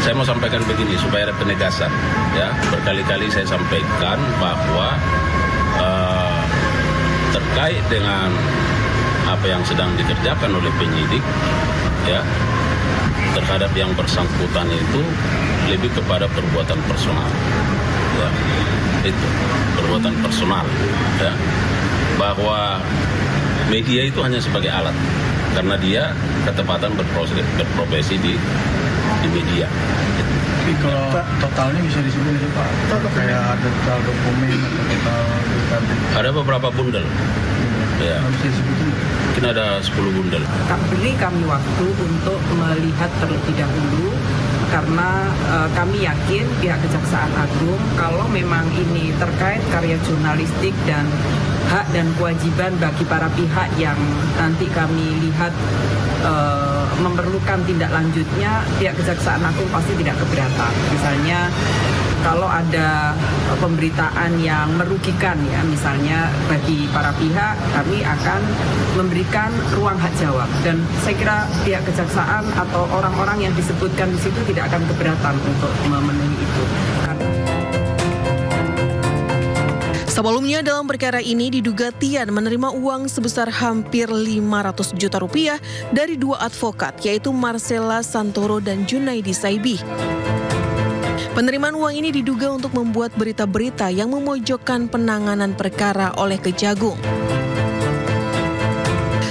Saya mau sampaikan begini supaya ada penegasan. Ya, berkali-kali saya sampaikan bahwa terkait dengan apa yang sedang dikerjakan oleh penyidik, ya, terhadap yang bersangkutan itu lebih kepada perbuatan personal, ya, itu perbuatan personal, ya, bahwa media itu hanya sebagai alat karena dia ketepatan berprofesi di media. Tapi kalau totalnya bisa disebut ya Pak, kayak ada total dokumen atau total ada beberapa bundel, ya. Mungkin ada 10 bundel. Beri kami waktu untuk melihat terlebih dahulu karena kami yakin pihak Kejaksaan Agung kalau memang ini terkait karya jurnalistik dan hak dan kewajiban bagi para pihak yang nanti kami lihat memerlukan tindak lanjutnya, pihak Kejaksaan Agung pasti tidak keberatan. Misalnya kalau ada pemberitaan yang merugikan ya, misalnya bagi para pihak, kami akan memberikan ruang hak jawab. Dan saya kira pihak kejaksaan atau orang-orang yang disebutkan di situ tidak akan keberatan untuk memenuhi itu. Sebelumnya dalam perkara ini diduga Tian menerima uang sebesar hampir 500 juta rupiah dari dua advokat, yaitu Marcella Santoro dan Junaidi Saibi. Penerimaan uang ini diduga untuk membuat berita-berita yang memojokkan penanganan perkara oleh Kejagung.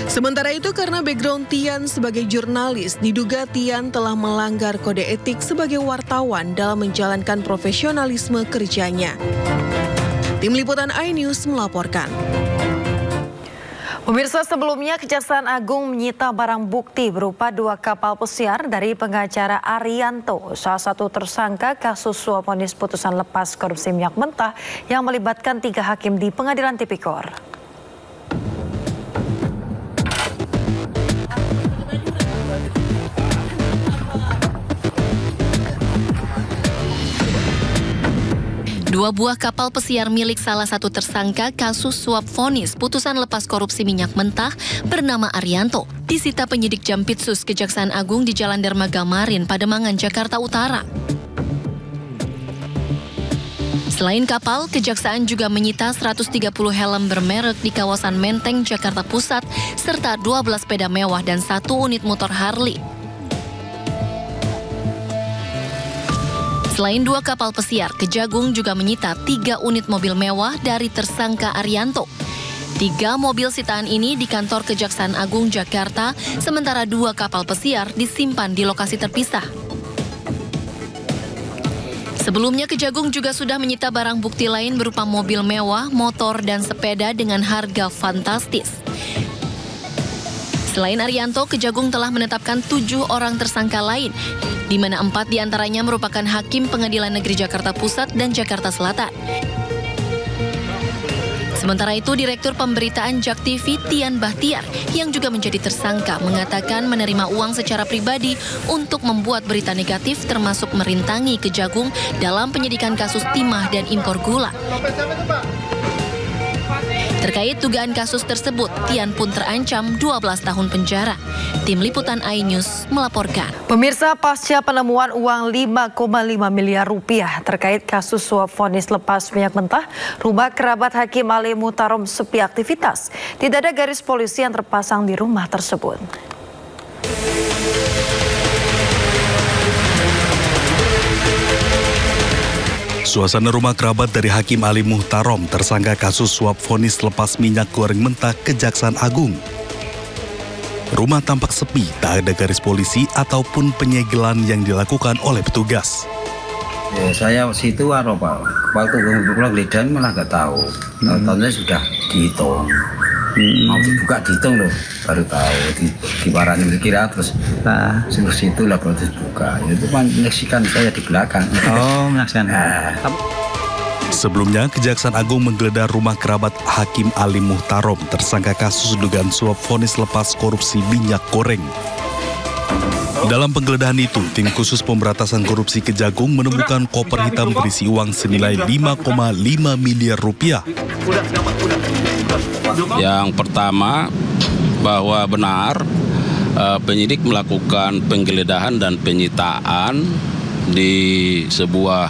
Sementara itu karena background Tian sebagai jurnalis, diduga Tian telah melanggar kode etik sebagai wartawan dalam menjalankan profesionalisme kerjanya. Tim Liputan iNews melaporkan. Pemirsa, sebelumnya Kejaksaan Agung menyita barang bukti berupa 2 kapal pesiar dari pengacara Arianto, salah satu tersangka kasus suap vonis putusan lepas korupsi minyak mentah yang melibatkan 3 hakim di Pengadilan Tipikor. Dua buah kapal pesiar milik salah satu tersangka kasus suap vonis putusan lepas korupsi minyak mentah bernama Arianto disita penyidik Jampitsus Kejaksaan Agung di Jalan Dermaga Marin, Pademangan, Jakarta Utara. Selain kapal, Kejaksaan juga menyita 130 helm bermerek di kawasan Menteng, Jakarta Pusat, serta 12 sepeda mewah dan 1 unit motor Harley. Selain 2 kapal pesiar, Kejagung juga menyita 3 unit mobil mewah dari tersangka Arianto. 3 mobil sitaan ini di kantor Kejaksaan Agung Jakarta, sementara 2 kapal pesiar disimpan di lokasi terpisah. Sebelumnya Kejagung juga sudah menyita barang bukti lain berupa mobil mewah, motor, dan sepeda dengan harga fantastis. Selain Arianto, Kejagung telah menetapkan 7 orang tersangka lain, di mana 4 diantaranya merupakan hakim Pengadilan Negeri Jakarta Pusat dan Jakarta Selatan. Sementara itu, Direktur Pemberitaan JAK TV Tian Bahtiar yang juga menjadi tersangka mengatakan menerima uang secara pribadi untuk membuat berita negatif termasuk merintangi Kejagung dalam penyidikan kasus timah dan impor gula. Terkait dugaan kasus tersebut, Tian pun terancam 12 tahun penjara. Tim Liputan iNews melaporkan. Pemirsa, pasca penemuan uang 5,5 miliar rupiah terkait kasus suap vonis lepas minyak mentah, rumah kerabat Hakim Ali Muhtarom sepi aktivitas. Tidak ada garis polisi yang terpasang di rumah tersebut. Suasana rumah kerabat dari Hakim Ali Muhtarom tersangka kasus suap vonis lepas minyak goreng mentah Kejaksaan Agung. Rumah tampak sepi, tak ada garis polisi ataupun penyegelan yang dilakukan oleh petugas. Ya, saya situ Pak. Waktu pulang geledahan malah nggak tahu. Tahunnya sudah dihitung. Mau dibuka dihitung loh, baru tahu di barangnya dikira terus seluruh situ lah baru dibuka. Itu menyaksikan saya di belakang. Oh, menyaksikan. Sebelumnya, Kejaksaan Agung menggeledah rumah kerabat Hakim Ali Muhtarom tersangka kasus dugaan suap vonis lepas korupsi minyak goreng. Dalam penggeledahan itu, tim khusus pemberantasan korupsi Kejagung menemukan koper hitam berisi uang senilai 5,5 miliar rupiah. Yang pertama, bahwa benar penyidik melakukan penggeledahan dan penyitaan di sebuah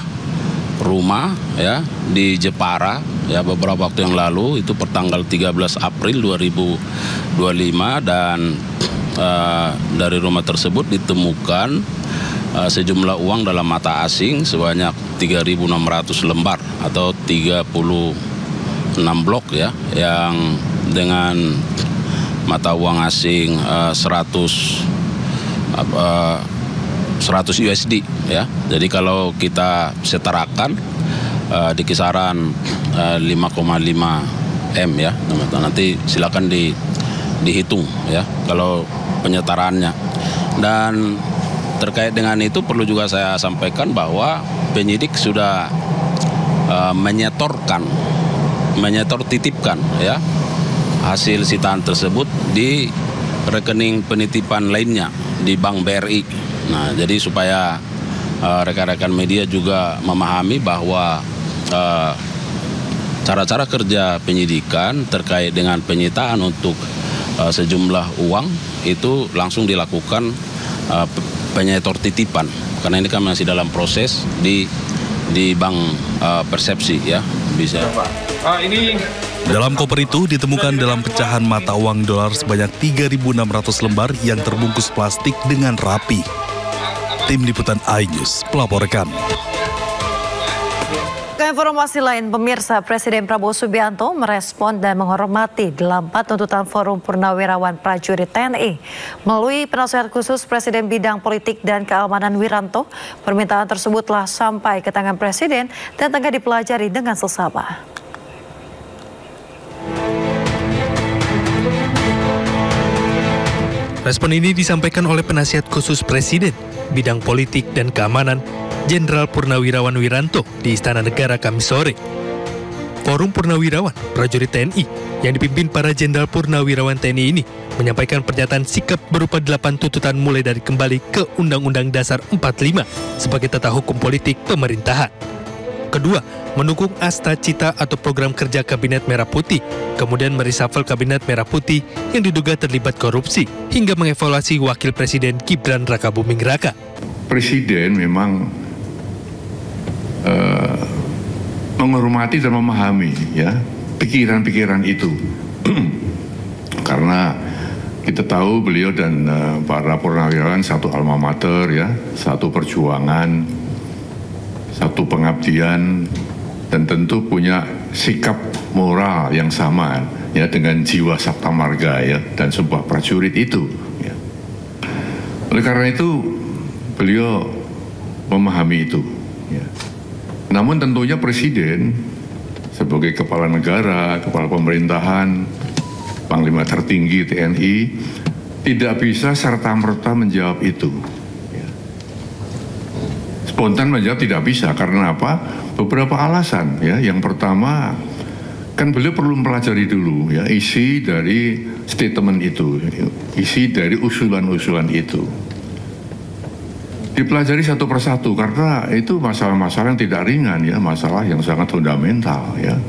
rumah ya di Jepara ya beberapa waktu yang lalu, itu pertanggal 13 April 2025, dan dari rumah tersebut ditemukan sejumlah uang dalam mata asing sebanyak 3.600 lembar atau 36 blok ya, yang dengan mata uang asing 100 USD ya. Jadi kalau kita setarakan di kisaran 5,5 M ya. Nanti silakan dihitung ya kalau penyetaraannya. Dan terkait dengan itu perlu juga saya sampaikan bahwa penyidik sudah menyetorkan menyetor titipkan ya hasil sitaan tersebut di rekening penitipan lainnya di Bank BRI. Nah, jadi supaya rekan-rekan media juga memahami bahwa cara-cara kerja penyidikan terkait dengan penyitaan untuk sejumlah uang itu langsung dilakukan penyetor titipan, karena ini kan masih dalam proses di Bank Persepsi ya bisa. Dalam koper itu ditemukan dalam pecahan mata uang dolar sebanyak 3.600 lembar yang terbungkus plastik dengan rapi. Tim Liputan iNews melaporkan. Ke informasi lain, pemirsa, Presiden Prabowo Subianto merespon dan menghormati 8 tuntutan Forum Purnawirawan Prajurit TNI. Melalui penasihat khusus Presiden Bidang Politik dan Keamanan Wiranto, permintaan tersebut telah sampai ke tangan Presiden dan tengah dipelajari dengan sesama. Respon ini disampaikan oleh penasihat khusus Presiden Bidang Politik dan Keamanan Jenderal Purnawirawan Wiranto di Istana Negara Kamis sore. Forum Purnawirawan Prajurit TNI yang dipimpin para Jenderal Purnawirawan TNI ini menyampaikan pernyataan sikap berupa 8 tuntutan mulai dari kembali ke Undang-Undang Dasar 45 sebagai tata hukum politik pemerintahan. Kedua, mendukung Asta Cita atau program kerja Kabinet Merah Putih, kemudian mereshuffle Kabinet Merah Putih yang diduga terlibat korupsi, hingga mengevaluasi Wakil Presiden Gibran Rakabuming Raka. Presiden memang menghormati dan memahami ya pikiran-pikiran itu, karena kita tahu beliau dan para purnawirawan satu alma mater ya, satu perjuangan, satu pengabdian, dan tentu punya sikap moral yang sama ya dengan jiwa sabta marga ya dan sebuah prajurit itu. Ya. Oleh karena itu beliau memahami itu. Ya. Namun tentunya Presiden sebagai kepala negara, kepala pemerintahan, Panglima tertinggi TNI tidak bisa serta-merta menjawab itu. Spontan menjawab tidak bisa, karena apa? Beberapa alasan ya. Yang pertama, kan beliau perlu mempelajari dulu ya isi dari statement itu, isi dari usulan-usulan itu. Dipelajari satu persatu, karena itu masalah-masalah yang tidak ringan ya, masalah yang sangat fundamental ya.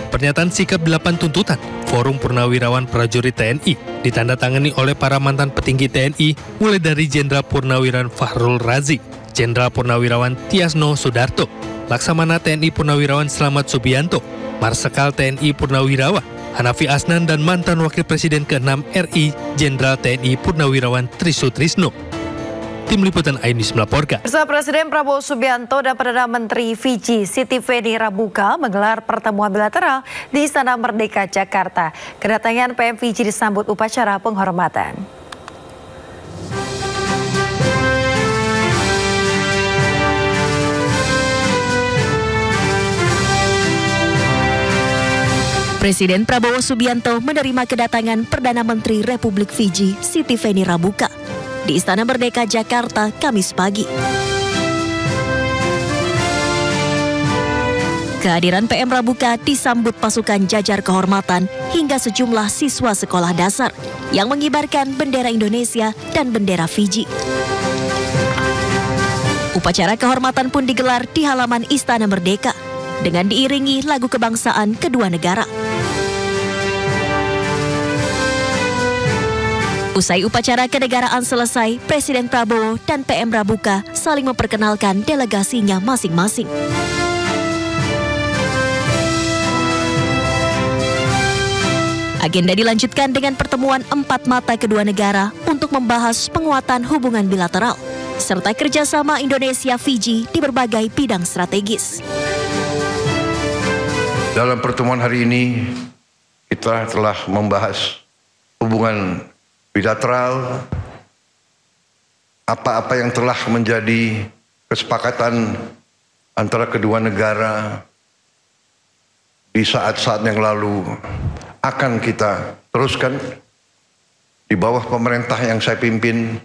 Pernyataan sikap 8 tuntutan Forum Purnawirawan Prajurit TNI ditandatangani oleh para mantan petinggi TNI mulai dari Jenderal Purnawirawan Fahrul Razi, Jenderal Purnawirawan Tiasno Sudarto, Laksamana TNI Purnawirawan Slamet Subianto, Marsekal TNI Purnawirawan Hanafi Asnan, dan mantan Wakil Presiden ke-6 RI Jenderal TNI Purnawirawan Trisutrisno. Tim Liputan iNews melaporkan. Bersama Presiden Prabowo Subianto dan Perdana Menteri Fiji Siti Feni Rabuka menggelar pertemuan bilateral di Istana Merdeka, Jakarta. Kedatangan PM Fiji disambut upacara penghormatan. Presiden Prabowo Subianto menerima kedatangan Perdana Menteri Republik Fiji Siti Feni Rabuka di Istana Merdeka, Jakarta, Kamis pagi. Kehadiran PM Rabuka disambut pasukan jajar kehormatan hingga sejumlah siswa sekolah dasar yang mengibarkan bendera Indonesia dan bendera Fiji. Upacara kehormatan pun digelar di halaman Istana Merdeka dengan diiringi lagu kebangsaan kedua negara. Usai upacara kenegaraan selesai, Presiden Prabowo dan PM Rabuka saling memperkenalkan delegasinya masing-masing. Agenda dilanjutkan dengan pertemuan 4 mata kedua negara untuk membahas penguatan hubungan bilateral serta kerjasama Indonesia-Fiji di berbagai bidang strategis. Dalam pertemuan hari ini, kita telah membahas hubungan bilateral, apa-apa yang telah menjadi kesepakatan antara kedua negara di saat-saat yang lalu akan kita teruskan. Di bawah pemerintah yang saya pimpin,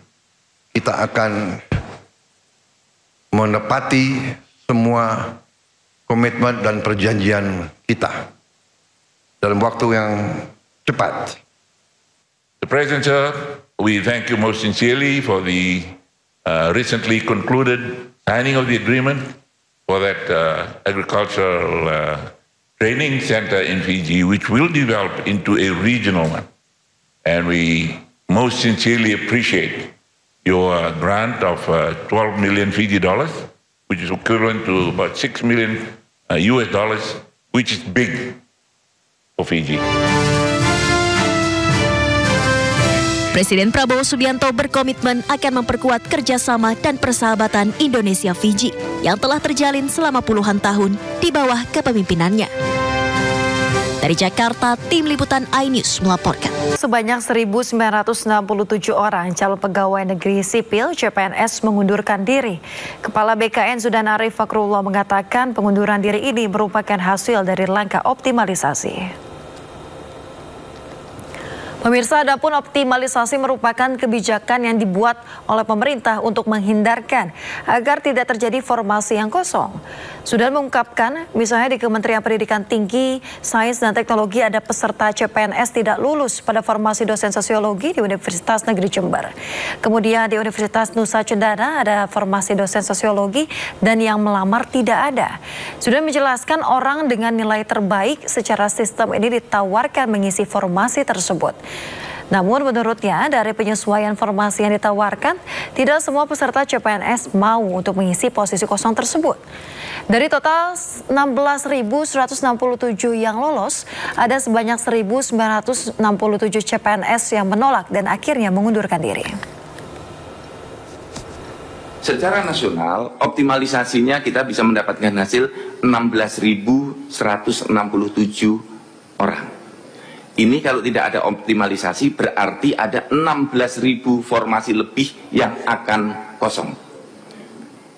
kita akan menepati semua komitmen dan perjanjian kita dalam waktu yang cepat. The President, sir, we thank you most sincerely for the recently concluded signing of the agreement for that agricultural training center in Fiji, which will develop into a regional one. And we most sincerely appreciate your grant of 12 million Fiji dollars, which is equivalent to about 6 million US dollars, which is big for Fiji. Presiden Prabowo Subianto berkomitmen akan memperkuat kerjasama dan persahabatan Indonesia-Fiji yang telah terjalin selama puluhan tahun di bawah kepemimpinannya. Dari Jakarta, tim liputan iNews melaporkan. Sebanyak 1.967 orang calon pegawai negeri sipil CPNS mengundurkan diri. Kepala BKN Zudan Arif Fakrullah mengatakan pengunduran diri ini merupakan hasil dari langkah optimalisasi. Pemirsa, adapun optimalisasi merupakan kebijakan yang dibuat oleh pemerintah untuk menghindarkan agar tidak terjadi formasi yang kosong. Sudah mengungkapkan, misalnya di Kementerian Pendidikan Tinggi, Sains dan Teknologi ada peserta CPNS tidak lulus pada formasi dosen sosiologi di Universitas Negeri Jember. Kemudian di Universitas Nusa Cendana ada formasi dosen sosiologi dan yang melamar tidak ada. Sudah menjelaskan orang dengan nilai terbaik secara sistem ini ditawarkan mengisi formasi tersebut. Namun menurutnya dari penyesuaian formasi yang ditawarkan, tidak semua peserta CPNS mau untuk mengisi posisi kosong tersebut. Dari total 16.167 yang lolos, ada sebanyak 1.967 CPNS yang menolak dan akhirnya mengundurkan diri. Secara nasional, optimalisasinya kita bisa mendapatkan hasil 16.167 orang. Ini kalau tidak ada optimalisasi berarti ada 16.000 formasi lebih yang akan kosong.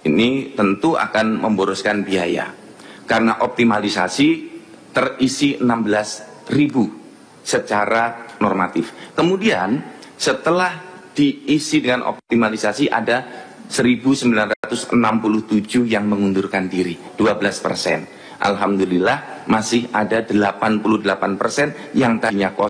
Ini tentu akan memboroskan biaya. Karena optimalisasi terisi 16.000 secara normatif. Kemudian setelah diisi dengan optimalisasi ada 1.967 yang mengundurkan diri, 12%. Alhamdulillah masih ada 88% yang tadinya kosong.